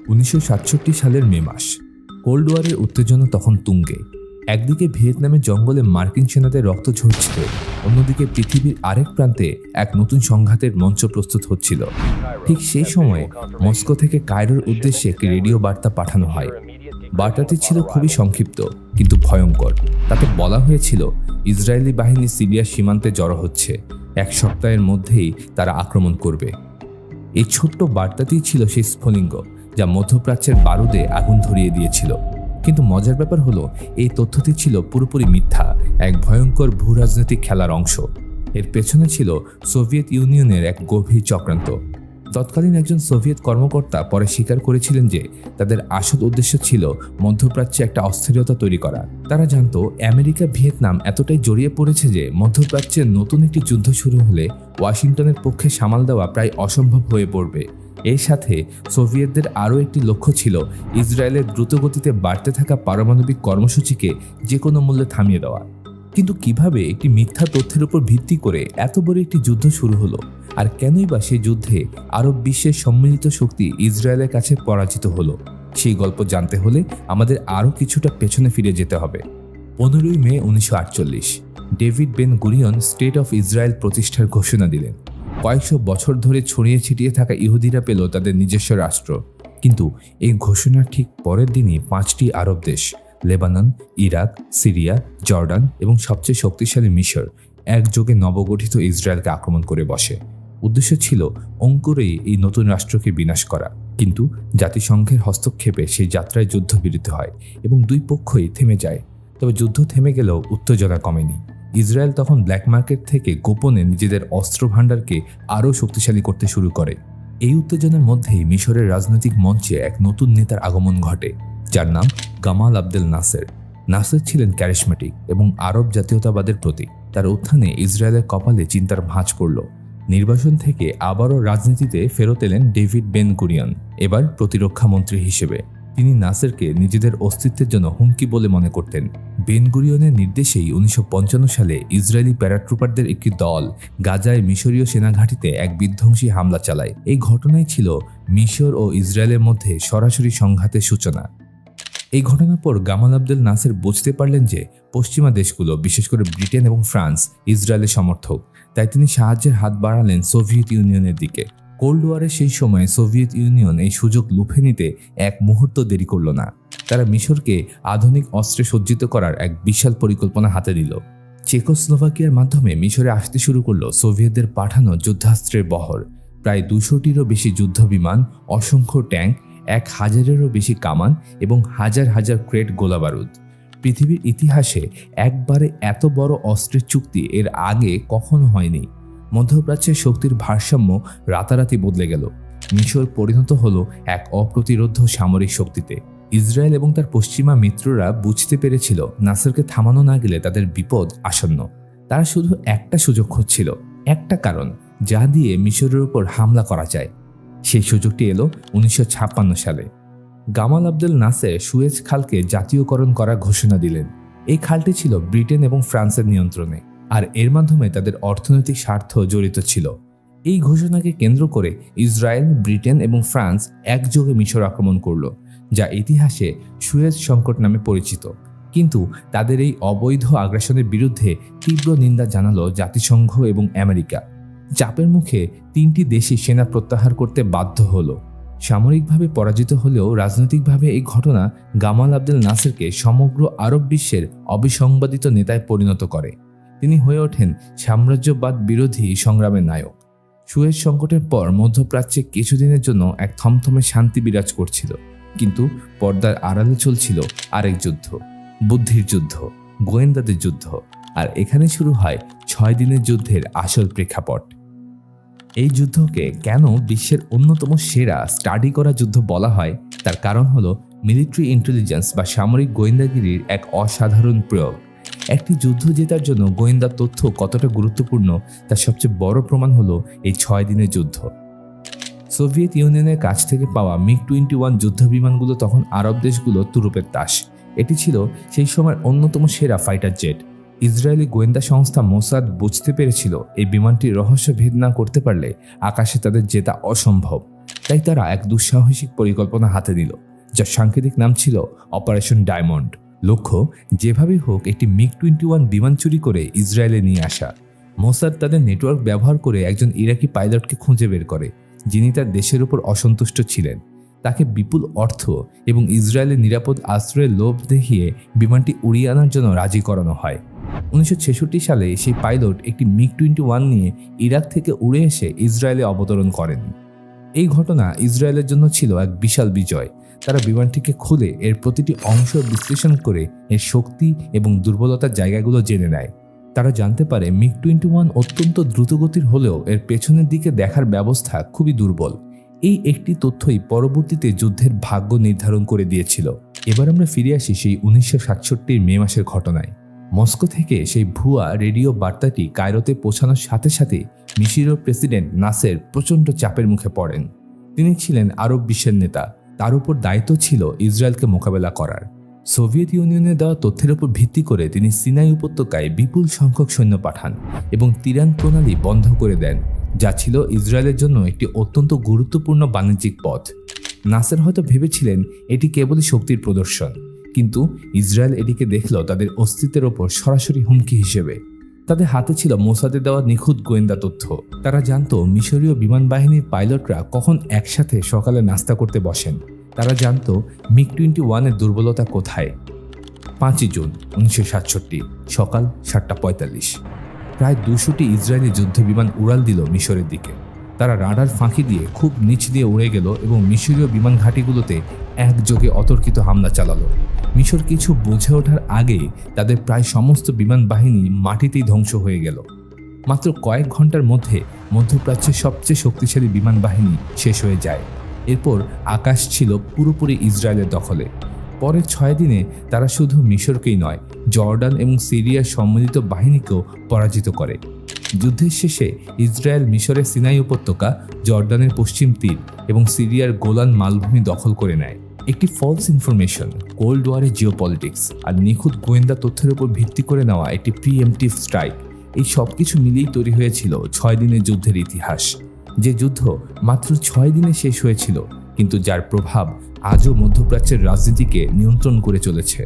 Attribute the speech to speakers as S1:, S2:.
S1: 1967 সালের মে মাস। কোল্ড ওয়ারের উত্তেজনা তখন তুঙ্গে। একদিকে ভিয়েতনামের জঙ্গলে মার্কিন সেনাদের রক্ত ঝরছিল, অন্যদিকে পৃথিবীর আরেক প্রান্তে এক নতুন সংঘাতের মঞ্চ প্রস্তুত হচ্ছিল। ঠিক সেই সময়ে মস্কো থেকে কায়রোর উদ্দেশ্যে একটি রেডিও বার্তা পাঠানো হয়। বার্তাটি ছিল খুবই সংক্ষিপ্ত কিন্তু ভয়ঙ্কর। তাতে বলা হয়েছিল ইসরায়েলি বাহিনী সিরিয়ার সীমান্তে জড়ো হচ্ছে, এক সপ্তাহের মধ্যেই তারা আক্রমণ করবে। এই ছোট্ট বার্তাটিই ছিল সেই স্ফুলিঙ্গ যা মধ্যপ্রাচ্যের বারুদে আগুন ধরিয়ে দিয়েছিল। কিন্তু মজার ব্যাপার হলো, এই তথ্যটি ছিল পুরোপুরি মিথ্যা, এক ভয়ঙ্কর ভূরাজনৈতিক খেলার অংশ। এর পেছনে ছিল সোভিয়েত ইউনিয়নের এক গভীর চক্রান্ত। তৎকালীন একজন সোভিয়েত কর্মকর্তা পরে স্বীকার করেছিলেন যে তাদের আসল উদ্দেশ্য ছিল মধ্যপ্রাচ্যে একটা অস্থিরতা তৈরি করা। তারা জানতো আমেরিকা ভিয়েতনাম এতটাই জড়িয়ে পড়েছে যে মধ্যপ্রাচ্যে নতুন একটি যুদ্ধ শুরু হলে ওয়াশিংটনের পক্ষে সামাল দেওয়া প্রায় অসম্ভব হয়ে পড়বে। এর সাথে সোভিয়েতদের আরও একটি লক্ষ্য ছিল ইসরায়েলের দ্রুতগতিতে বাড়তে থাকা পারমাণবিক কর্মসূচিকে যে কোনো মূল্যে থামিয়ে দেওয়া। কিন্তু কিভাবে একটি মিথ্যা তথ্যের উপর ভিত্তি করে এত বড় একটি যুদ্ধ শুরু হলো, আর কেনই বা সেই যুদ্ধে আরব বিশ্বের সম্মিলিত শক্তি ইসরায়েলের কাছে পরাজিত হলো? সেই গল্প জানতে হলে আমাদের আরও কিছুটা পেছনে ফিরে যেতে হবে। 15 মে 1948 David Ben Gurion state of Israel প্রতিষ্ঠার ঘোষণা দিলেন। কয়েকশো বছর ধরে ছড়িয়ে ছিটিয়ে থাকা ইহুদিরা পেল তাদের নিজস্ব রাষ্ট্র। কিন্তু এই ঘোষণার ঠিক পরের দিনই 5টি আরব দেশ, লেবানন, ইরাক, সিরিয়া, জর্ডান এবং সবচেয়ে শক্তিশালী মিশর একযোগে নবগঠিত ইসরায়েলকে আক্রমণ করে বসে। উদ্দেশ্য ছিল অঙ্কুরেই এই নতুন রাষ্ট্রকে বিনাশ করা। কিন্তু জাতিসংঘের হস্তক্ষেপে সেই যাত্রায় যুদ্ধবিরতি হয় এবং দুই পক্ষই থেমে যায়। তবে যুদ্ধ থেমে গেলেও উত্তেজনা কমেনি। ইসরায়েল তখন ব্ল্যাক মার্কেট থেকে গোপনে নিজেদের অস্ত্র ভাণ্ডারকে আরও শক্তিশালী করতে শুরু করে। এই উত্তেজনার মধ্যেই মিশরের রাজনৈতিক মঞ্চে এক নতুন নেতার আগমন ঘটে, যার নাম গামাল আবদেল নাসের। নাসের ছিলেন ক্যারিশমেটিক এবং আরব জাতীয়তাবাদের প্রতীক। তার উত্থানে ইসরায়েলের কপালে চিন্তার ভাঁজ পড়ল। নির্বাসন থেকে আবারও রাজনীতিতে ফেরত এলেন ডেভিড বেন গুরিয়ন, এবার প্রতিরক্ষা মন্ত্রী হিসেবে। তিনি নাসেরকে নিজেদের অস্তিত্বের জন্য হুমকি বলে মনে করতেন। বেন গুরিয়নের নির্দেশেই 1955 সালে ইসরায়েলি প্যারাট্রুপারদের একটি দল গাজায় মিশরীয় সেনাঘাঁটিতে এক বিধ্বংসী হামলা চালায়। এই ঘটনাই ছিল মিশর ও ইসরায়েলের মধ্যে সরাসরি সংঘাতের সূচনা। এই ঘটনার পর গামাল আবদেল নাসের বুঝতে পারলেন যে পশ্চিমা দেশগুলো, বিশেষ করে ব্রিটেন এবং ফ্রান্স, ইসরায়েলের সমর্থক। তাই তিনি সাহায্যের হাত বাড়ালেন সোভিয়েত ইউনিয়নের দিকে। কোল্ড ওয়ারের সেই সময়ে সোভিয়েত ইউনিয়ন এই সুযোগ লুফে নিতে এক মুহূর্ত দেরি করল না। তারা মিশরকে আধুনিক অস্ত্রে সজ্জিত করার এক বিশাল পরিকল্পনা হাতে দিল। চেকোস্লোভাকিয়ার মাধ্যমে মিশরে আসতে শুরু করলো সোভিয়েতদের পাঠানো যুদ্ধাস্ত্রের বহর। প্রায় 200টিরও বেশি যুদ্ধ বিমান, অসংখ্য ট্যাঙ্ক, 1000-এরও বেশি কামান এবং হাজার হাজার ক্রেট গোলাবারুদ। পৃথিবীর ইতিহাসে একবারে এত বড় অস্ত্রের চুক্তি এর আগে কখনো হয়নি। মধ্যপ্রাচ্যের শক্তির ভারসাম্য রাতারাতি বদলে গেল। মিশর পরিণত হলো এক অপ্রতিরোধ্য সামরিক শক্তিতে। ইসরায়েল এবং তার পশ্চিমা মিত্ররা বুঝতে পেরেছিল নাসেরকে থামানো না গেলে তাদের বিপদ আসন্ন। তারা শুধু একটা সুযোগ খুঁজছিল, একটা কারণ যা দিয়ে মিশরের উপর হামলা করা যায়। সেই সুযোগটি এলো 1956 সালে। গামাল আবদেল নাসের সুয়েজ খালকে জাতীয়করণ করার ঘোষণা দিলেন। এই খালটি ছিল ব্রিটেন এবং ফ্রান্সের নিয়ন্ত্রণে, আর এর মাধ্যমে তাদের অর্থনৈতিক স্বার্থ জড়িত ছিল। এই ঘোষণাকে কেন্দ্র করে ইসরায়েল, ব্রিটেন এবং ফ্রান্স একযোগে মিশর আক্রমণ করল, যা ইতিহাসে সুয়েজ সংকট নামে পরিচিত। কিন্তু তাদের এই অবৈধ আগ্রাসনের বিরুদ্ধে তীব্র নিন্দা জানালো জাতিসংঘ এবং আমেরিকা। চাপের মুখে 3টি দেশই সেনা প্রত্যাহার করতে বাধ্য হলো। সামরিকভাবে পরাজিত হলেও রাজনৈতিকভাবে এই ঘটনা গামাল আবদেল নাসেরকে সমগ্র আরব বিশ্বের অবিসংবাদিত নেতায় পরিণত করে। তিনি হয়ে ওঠেন সাম্রাজ্যবাদ বিরোধী সংগ্রামের নায়ক। সুয়েজ সংকটের পর মধ্যপ্রাচ্যে কিছুদিনের জন্য এক থমথমে শান্তি বিরাজ করছিল, কিন্তু পর্দার আড়ালে চলছিল আরেক যুদ্ধ, বুদ্ধির যুদ্ধ, গোয়েন্দাদের যুদ্ধ। আর এখানে শুরু হয় 6 দিনের যুদ্ধের আসল প্রেক্ষাপট। এই যুদ্ধকে কেন বিশ্বের অন্যতম সেরা স্টাডি করা যুদ্ধ বলা হয়, তার কারণ হলো মিলিটারি ইন্টেলিজেন্স বা সামরিক গোয়েন্দাগিরির এক অসাধারণ প্রয়োগ। একটি যুদ্ধ জেতার জন্য গোয়েন্দা তথ্য কতটা গুরুত্বপূর্ণ তার সবচেয়ে বড় প্রমাণ হলো এই 6 দিনের যুদ্ধ। সোভিয়েত ইউনিয়নের কাছ থেকে পাওয়া MiG-21 যুদ্ধ বিমানগুলো তখন আরব দেশগুলো তুরুপের তাস। এটি ছিল সেই সময়ের অন্যতম সেরা ফাইটার জেট। ইসরায়েলি গোয়েন্দা সংস্থা মোসাদ বুঝতে পেরেছিল এই বিমানটির রহস্য ভেদ না করতে পারলে আকাশে তাদের জেতা অসম্ভব। তাই তারা এক দুঃসাহসিক পরিকল্পনা হাতে নিল, যার সাংকেতিক নাম ছিল অপারেশন ডায়মন্ড। লক্ষ্য যেভাবেই হোক একটি MiG-21 বিমান চুরি করে ইসরায়েলে নিয়ে আসা। মোসাদ তাদের নেটওয়ার্ক ব্যবহার করে একজন ইরাকি পাইলটকে খুঁজে বের করে, যিনি তার দেশের উপর অসন্তুষ্ট ছিলেন। তাকে বিপুল অর্থ এবং ইসরায়েলের নিরাপদ আশ্রয়ের লোভ দেখিয়ে বিমানটি উড়িয়ে আনার জন্য রাজি করানো হয়। 1966 সালে সেই পাইলট একটি MiG-21 নিয়ে ইরাক থেকে উড়ে এসে ইসরায়েলে অবতরণ করেন। এই ঘটনা ইসরায়েলের জন্য ছিল এক বিশাল বিজয়। তারা বিমানটিকে খুলে এর প্রতিটি অংশ বিশ্লেষণ করে এর শক্তি এবং দুর্বলতার জায়গাগুলো জেনে নেয়। তারা জানতে পারে MiG-21 অত্যন্ত দ্রুতগতির হলেও এর পেছনের দিকে দেখার ব্যবস্থা খুবই দুর্বল। এই একটি তথ্যই পরবর্তীতে যুদ্ধের ভাগ্য নির্ধারণ করে দিয়েছিল। এবার আমরা ফিরে আসি সেই 1967 মে মাসের ঘটনায়। মস্কো থেকে সেই ভুয়া রেডিও বার্তাটি কায়রোতে পৌঁছানোর সাথে সাথে মিশরীয় প্রেসিডেন্ট নাসের প্রচণ্ড চাপের মুখে পড়েন। তিনি ছিলেন আরব বিশ্বের নেতা, তার উপর দায়িত্ব ছিল ইসরায়েলকে মোকাবেলা করার। সোভিয়েত ইউনিয়নে দেওয়া তথ্যের উপর ভিত্তি করে তিনি সিনাই উপত্যকায় বিপুল সংখ্যক সৈন্য পাঠান এবং তিরান প্রণালী বন্ধ করে দেন, যা ছিল ইসরায়েলের জন্য একটি অত্যন্ত গুরুত্বপূর্ণ বাণিজ্যিক পথ। নাসের হয়তো ভেবেছিলেন এটি কেবলই শক্তির প্রদর্শন, কিন্তু ইসরায়েল এটিকে দেখল তাদের অস্তিত্বের ওপর সরাসরি হুমকি হিসেবে। তাদের হাতে ছিল মোসাদের দেওয়া নিখুঁত গোয়েন্দা তথ্য। তারা জানত মিশরীয় বিমান বাহিনীর পাইলটরা কখন একসাথে সকালে নাস্তা করতে বসেন। তারা জানত MiG-21 এর দুর্বলতা কোথায়। 5 জুন 1967 সকাল 7:45 প্রায় 200টি ইসরায়েলি যুদ্ধ বিমান উড়াল দিল মিশরের দিকে। তারা রাডার ফাঁকি দিয়ে খুব নিচ দিয়ে উড়ে গেল এবং মিশরীয় বিমান ঘাঁটিগুলোতে একযোগে অতর্কিত হামলা চালালো। মিশর কিছু বুঝে ওঠার আগেই তাদের প্রায় সমস্ত বিমান বাহিনী মাটিতেই ধ্বংস হয়ে গেল। মাত্র কয়েক ঘন্টার মধ্যে মধ্যপ্রাচ্যের সবচেয়ে শক্তিশালী বিমান বাহিনী শেষ হয়ে যায়। এরপর আকাশ ছিল পুরোপুরি ইসরায়েলের দখলে। পরের 6 দিনে তারা শুধু মিশরকেই নয়, জর্ডান এবং সিরিয়ার সম্মিলিত বাহিনীকেও পরাজিত করে। যুদ্ধের শেষে ইসরায়েল মিশরের সিনাই উপত্যকা, জর্ডানের পশ্চিম তীর এবং সিরিয়ার গোলান মালভূমি দখল করে নেয়। একটি ফলস ইনফরমেশন, কোল্ড ওয়ারের জিওপলিটিক্স আর নিখুঁত গোয়েন্দা তথ্যের উপর ভিত্তি করে নেওয়া একটি প্রিএমটিভ স্ট্রাইক, এই সব কিছু মিলিয়েই তৈরি হয়েছিল 6 দিনের যুদ্ধের ইতিহাস। যে যুদ্ধ মাত্র 6 দিনে শেষ হয়েছিল, কিন্তু যার প্রভাব আজও মধ্যপ্রাচ্যের রাজনীতিকে নিয়ন্ত্রণ করে চলেছে।